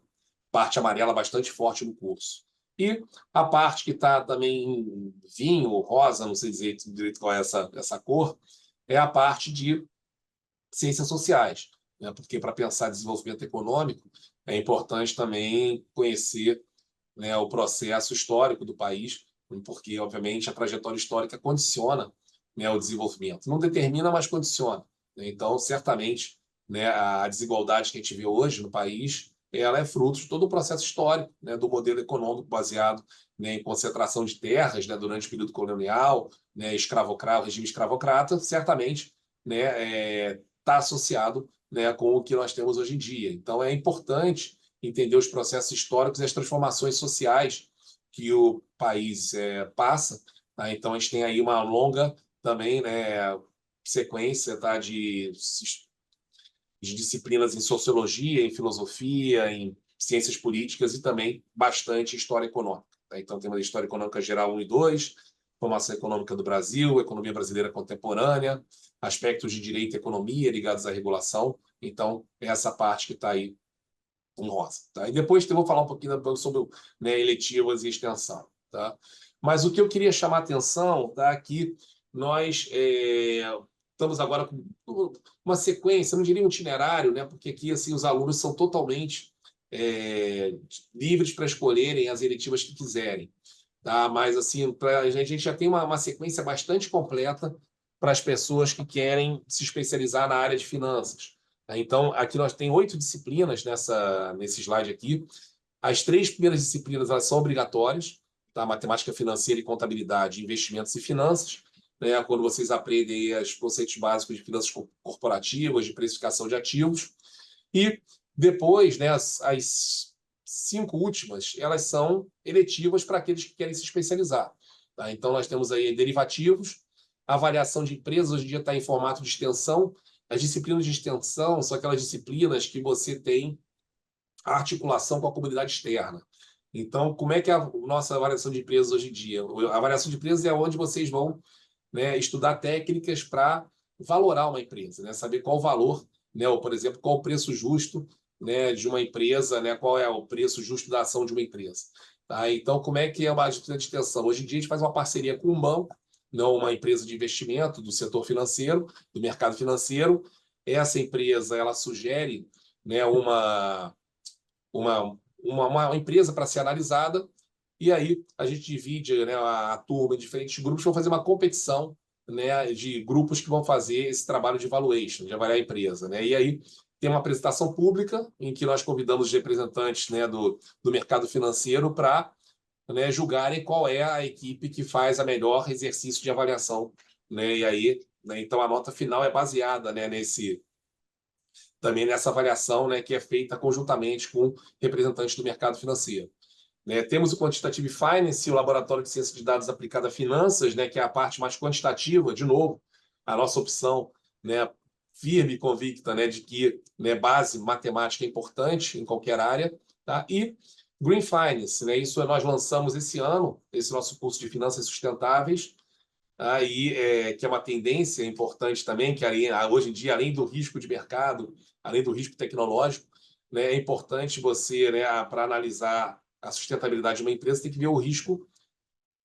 parte amarela bastante forte no curso. E a parte que está também vinho, rosa, não sei dizer direito qual é essa cor, é a parte de ciências sociais, né? Porque para pensar desenvolvimento econômico é importante também conhecer, né, o processo histórico do país, porque, obviamente, a trajetória histórica condiciona, né, o desenvolvimento. Não determina, mas condiciona. Né? Então, certamente, né, a desigualdade que a gente vê hoje no país ela é fruto de todo o processo histórico, né, do modelo econômico baseado, né, em concentração de terras, né, durante o período colonial, né, regime escravocrata, certamente, né, está associado, né, com o que nós temos hoje em dia. Então, é importante entender os processos históricos e as transformações sociais que o país passa. Tá? Então, a gente tem aí uma longa também, né, sequência, tá, de disciplinas em sociologia, em filosofia, em ciências políticas e também bastante história econômica. Tá? Então, tem uma história econômica geral 1 e 2, formação econômica do Brasil, economia brasileira contemporânea, aspectos de direito e economia ligados à regulação. Então, é essa parte que está aí em rosa. Tá? E depois eu vou falar um pouquinho sobre, né, eletivas e extensão. Tá? Mas o que eu queria chamar a atenção tá, que nós estamos agora com uma sequência, não diria um itinerário, né, porque aqui assim, os alunos são totalmente livres para escolherem as eletivas que quiserem. Tá? Mas assim, a gente já tem uma sequência bastante completa para as pessoas que querem se especializar na área de finanças. Então, aqui nós temos 8 disciplinas nesse slide aqui. As 3 primeiras disciplinas elas são obrigatórias, tá? Matemática financeira e contabilidade, investimentos e finanças. né, quando vocês aprendem os conceitos básicos de finanças corporativas, de precificação de ativos. E depois, né, as 5 últimas, elas são eletivas para aqueles que querem se especializar. Tá? Então, nós temos aí derivativos, avaliação de empresas, hoje em dia está em formato de extensão. As disciplinas de extensão são aquelas disciplinas que você tem a articulação com a comunidade externa. Então, como é que é a nossa avaliação de empresas hoje em dia? A avaliação de empresas é onde vocês vão, né, estudar técnicas para valorar uma empresa, né? Saber qual o valor, né? Ou, por exemplo, qual o preço justo, né, de uma empresa, né? Qual é o preço justo da ação de uma empresa. Tá? Então, como é que é uma disciplina de extensão? Hoje em dia, a gente faz uma parceria com um banco, não uma empresa de investimento do setor financeiro, do mercado financeiro. Essa empresa, ela sugere, né, uma empresa para ser analisada, e aí a gente divide, né, a turma em diferentes grupos para fazer uma competição, né, de grupos que vão fazer esse trabalho de valuation, de avaliar a empresa. Né? E aí tem uma apresentação pública em que nós convidamos os representantes, né, do mercado financeiro para, né, julgarem qual é a equipe que faz a melhor exercício de avaliação. Né? E aí, né, então a nota final é baseada, né, também nessa avaliação, né, que é feita conjuntamente com representantes do mercado financeiro. Né? Temos o Quantitative Finance, o Laboratório de Ciência de Dados aplicada a Finanças, né, que é a parte mais quantitativa, de novo, a nossa opção, né, firme e convicta, né, de que, né, base matemática é importante em qualquer área. Tá? E Green Finance, né, isso nós lançamos esse ano, esse nosso curso de Finanças Sustentáveis, aí, que é uma tendência importante também, que hoje em dia, além do risco de mercado, além do risco tecnológico, né, é importante você, né, para analisar a sustentabilidade de uma empresa, tem que ver o risco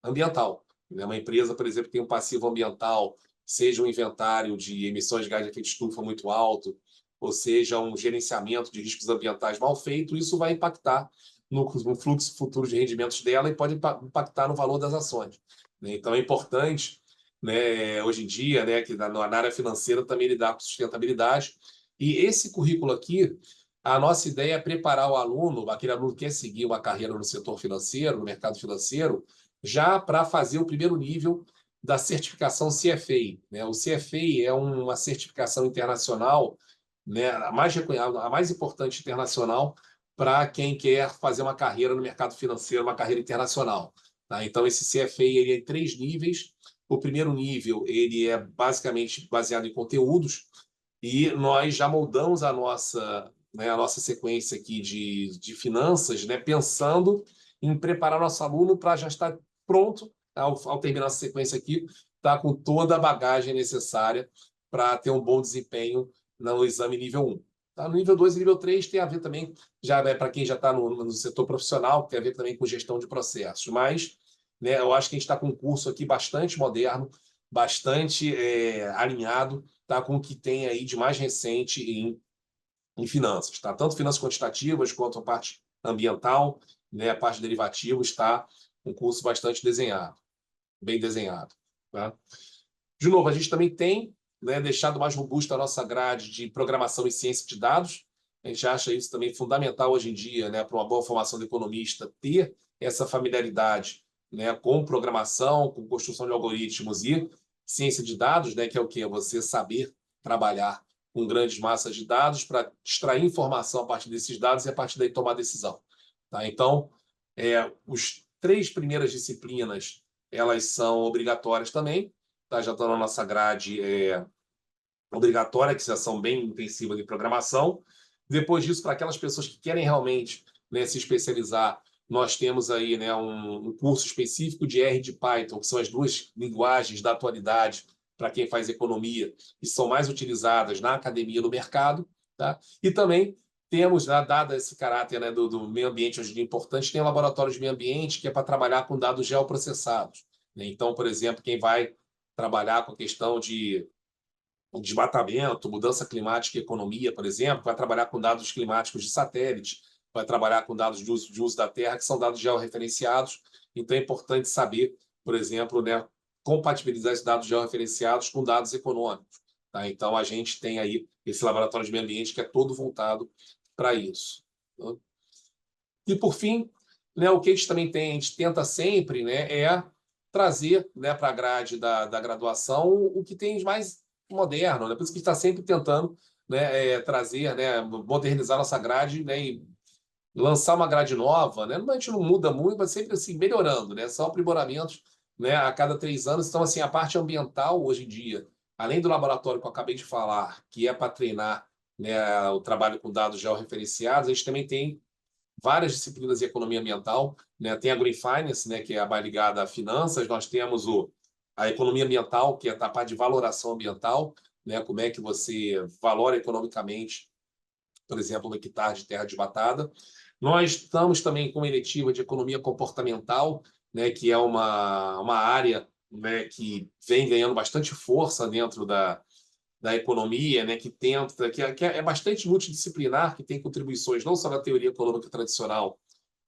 ambiental. Né? Uma empresa, por exemplo, que tem um passivo ambiental, seja um inventário de emissões de gás de efeito estufa muito alto, ou seja, um gerenciamento de riscos ambientais mal feito, isso vai impactar no fluxo futuro de rendimentos dela e pode impactar no valor das ações. Né? Então, é importante, né, hoje em dia, né, que na área financeira também lidar com sustentabilidade. E esse currículo aqui, a nossa ideia é preparar o aluno, aquele aluno que quer seguir uma carreira no setor financeiro, no mercado financeiro, já para fazer o primeiro nível da certificação CFA. Né? O CFA é uma certificação internacional, né, a mais importante internacional para quem quer fazer uma carreira no mercado financeiro, uma carreira internacional. Tá? Então, esse CFA ele é em 3 níveis. O primeiro nível ele é basicamente baseado em conteúdos, e nós já moldamos a nossa sequência aqui de finanças, né, pensando em preparar nosso aluno para já estar pronto, ao terminar essa sequência aqui, tá com toda a bagagem necessária para ter um bom desempenho no exame nível 1. Tá? No nível 2 e nível 3 tem a ver também, já para quem já está no setor profissional, tem a ver também com gestão de processos. Mas, né, eu acho que a gente está com um curso aqui bastante moderno, bastante alinhado, tá, com o que tem aí de mais recente em finanças. Tá? Tanto finanças quantitativas quanto a parte ambiental, né, a parte de derivativos, está um curso bastante desenhado, bem desenhado. Tá? De novo, a gente também tem, né, deixado mais robusta a nossa grade de programação e ciência de dados. A gente acha isso também fundamental hoje em dia, né, para uma boa formação de economista, ter essa familiaridade, né, com programação, com construção de algoritmos e ciência de dados, né, que é o quê? Você saber trabalhar com grandes massas de dados para extrair informação a partir desses dados e a partir daí tomar decisão. Tá? Então, os 3 primeiras disciplinas, elas são obrigatórias também, tá? Já estão na nossa grade obrigatória, que já são bem intensivas de programação. Depois disso, para aquelas pessoas que querem realmente, né, se especializar, nós temos aí, né, um curso específico de R e de Python, que são as 2 linguagens da atualidade para quem faz economia, que são mais utilizadas na academia e no mercado. Tá? E também temos, né, dado esse caráter, né, do meio ambiente hoje em dia importante, tem o laboratório de meio ambiente, que é para trabalhar com dados geoprocessados. Né? Então, por exemplo, quem vai trabalhar com a questão de desmatamento, mudança climática e economia, por exemplo, vai trabalhar com dados climáticos de satélite, vai trabalhar com dados de uso da Terra, que são dados georreferenciados. Então, é importante saber, por exemplo, né, compatibilizar esses dados georreferenciados com dados econômicos. Tá? Então, a gente tem aí esse laboratório de meio ambiente que é todo voltado para isso. Tá? E, por fim, né, o que a gente também tem, a gente tenta sempre, né, trazer, né, para a grade da graduação o que tem de mais moderno, né? Por isso que a gente está sempre tentando, né, trazer, né, modernizar nossa grade, né, e lançar uma grade nova, né? A gente não muda muito, mas sempre assim, melhorando, né? São aprimoramentos, né, a cada 3 anos. Então, assim, a parte ambiental, hoje em dia, além do laboratório que eu acabei de falar, que é para treinar, né, o trabalho com dados georreferenciados, a gente também tem várias disciplinas de economia ambiental, né? Tem a Green Finance, né, que é a mais ligada a finanças, nós temos a economia ambiental, que é a parte de valoração ambiental, né? Como é que você valora economicamente, por exemplo, um hectare de terra desmatada. Nós estamos também com uma eletiva de economia comportamental, né, que é uma área, né, que vem ganhando bastante força dentro da economia, né, que tenta, que é bastante multidisciplinar, que tem contribuições não só da teoria econômica tradicional,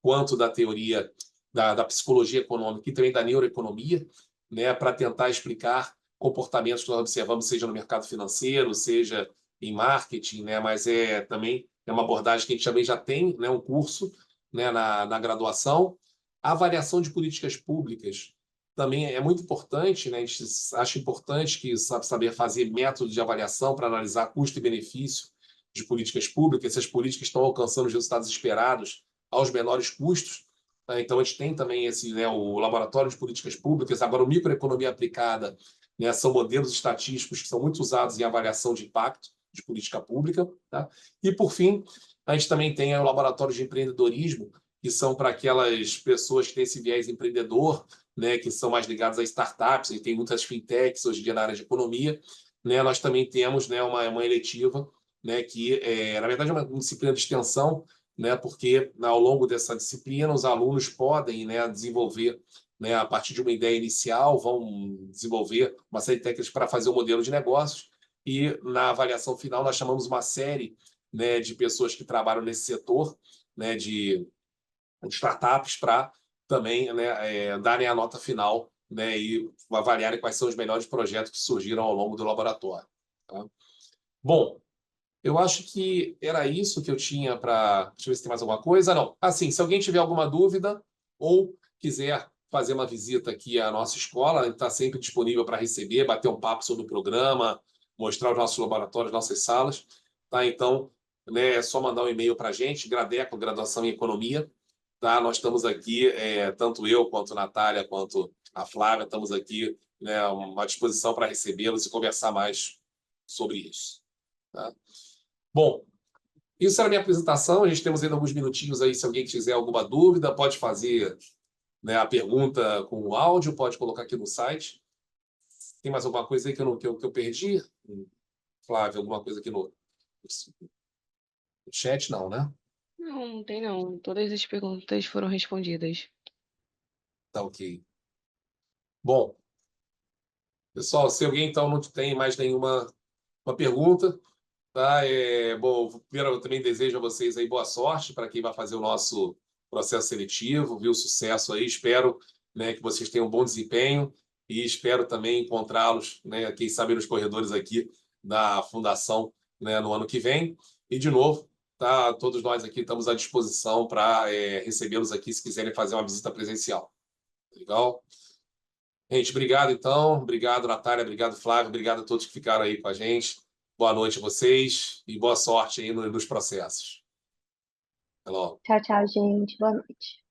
quanto da teoria da psicologia econômica e também da neuroeconomia, né, para tentar explicar comportamentos que nós observamos, seja no mercado financeiro, seja em marketing, né, mas também é uma abordagem que a gente também já tem, né, um curso, né, na graduação. A avaliação de políticas públicas também é muito importante, né? A gente acha importante que saber fazer métodos de avaliação para analisar custo e benefício de políticas públicas, se as políticas estão alcançando os resultados esperados aos menores custos. Então, a gente tem também né, o Laboratório de Políticas Públicas, agora o Microeconomia Aplicada, né, são modelos estatísticos que são muito usados em avaliação de impacto de política pública. Tá? E, por fim, a gente também tem o Laboratório de Empreendedorismo, que são para aquelas pessoas que têm esse viés empreendedor, né, que são mais ligados a startups, e tem muitas fintechs hoje em dia na área de economia. Né? Nós também temos, né, uma eletiva, né, que, na verdade, é uma disciplina de extensão, né, porque ao longo dessa disciplina os alunos podem, né, desenvolver, né, a partir de uma ideia inicial, vão desenvolver uma série de técnicas para fazer o modelo de negócios, e na avaliação final nós chamamos uma série, né, de pessoas que trabalham nesse setor, né, de startups para também, né, darem a nota final, né, e avaliarem quais são os melhores projetos que surgiram ao longo do laboratório. Tá? Bom, eu acho que era isso que eu tinha para... Deixa eu ver se tem mais alguma coisa. Não. Assim, se alguém tiver alguma dúvida ou quiser fazer uma visita aqui à nossa escola, a gente está sempre disponível para receber, bater um papo sobre o programa, mostrar os nossos laboratórios, nossas salas. Tá? Então, né, é só mandar um e-mail para a gente, Gradeco, Graduação em Economia. Tá? Nós estamos aqui, tanto eu, quanto a Natália, quanto a Flávia, estamos aqui, né, à disposição para recebê-los e conversar mais sobre isso. Tá? Bom, isso era a minha apresentação. A gente temos ainda alguns minutinhos aí, se alguém tiver alguma dúvida, pode fazer, né, a pergunta com o áudio, pode colocar aqui no site. Tem mais alguma coisa aí que eu perdi? Flávia, alguma coisa aqui no chat? Não, né? Não, não tem não. Todas as perguntas foram respondidas. Tá ok. Bom, pessoal, se alguém então não tem mais nenhuma uma pergunta, tá? Bom, primeiro eu também desejo a vocês aí boa sorte para quem vai fazer o nosso processo seletivo, viu? Sucesso aí. Espero, né, que vocês tenham um bom desempenho e espero também encontrá-los, né, quem sabe nos corredores aqui da Fundação, né, no ano que vem. E, de novo, tá? Todos nós aqui estamos à disposição para recebê-los aqui se quiserem fazer uma visita presencial. Legal? Gente, obrigado então. Obrigado, Natália. Obrigado, Flávio. Obrigado a todos que ficaram aí com a gente. Boa noite a vocês e boa sorte aí nos processos. Até logo. Tchau, tchau, gente. Boa noite.